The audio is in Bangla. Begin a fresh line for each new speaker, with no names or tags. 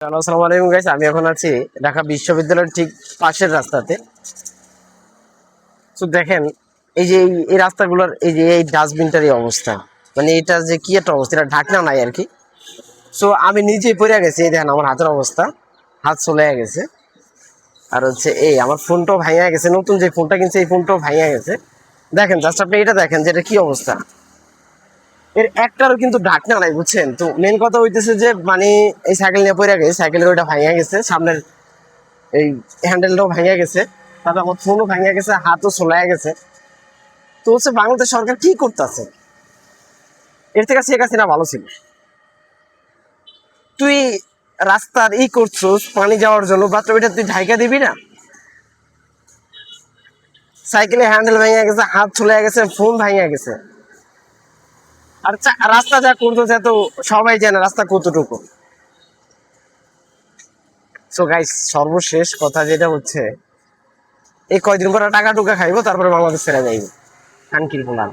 আসসালামু আলাইকুম গাইস, আমি এখন আছি ঢাকা বিশ্ববিদ্যালয়ের ঠিক পাশের রাস্তাতে। তো দেখেন, এই যে এই রাস্তাগুলোর এই যে এই ডাস্টবিনটার এই অবস্থা, মানে এটা যে কি একটা অবস্থা, এটা ঢাকনা নাই আর কি। সো আমি নিজেই পড়ে গেছি, এই দেখেন আমার হাতের অবস্থা, হাত চলে গেছে। আর হচ্ছে এই আমার ফোনটাও ভাঙা গেছে, নতুন যে ফোনটা কিনছে এই ফোনটাও ভাঙা গেছে। দেখেন জাস্ট আপনি এটা দেখেন যে এটা কি অবস্থা, এর একটারও কিন্তু ঢাকনা নাই, বুঝছেন? তো মেন কথা হইতেছে যে মানে এই সাইকেল নিয়ে পড়ে গেছে, সাইকেলের ওইটা ভাঙা গেছে, সামনের এই হ্যান্ডেলটাও ভেঙে গেছে, তারপর আমার ফোনও ভেঙে গেছে, হাতও চলে গেছে। তো হচ্ছে বাংলাদেশ সরকার কি করতেছে? এর থেকে শেখ হাসিনা ভালো ছিল। তুই রাস্তার করছিস পানি যাওয়ার জন্য, মাত্র ওইটা তুই ঢাইকা দিবি না? সাইকেলে হ্যান্ডেল ভেঙে গেছে, হাত চলে গেছে, ফোন ভেঙে গেছে। আর রাস্তা যা করতেছে তো সবাই জানে রাস্তা কতটুকু। সো গাইস, সর্বশেষ কথা যেটা হচ্ছে, এই কয়দিন পরে টাকা টুকা খাইবো, তারপরে বাংলাদেশ ছেড়ে যাইবো। কানকির বললাম।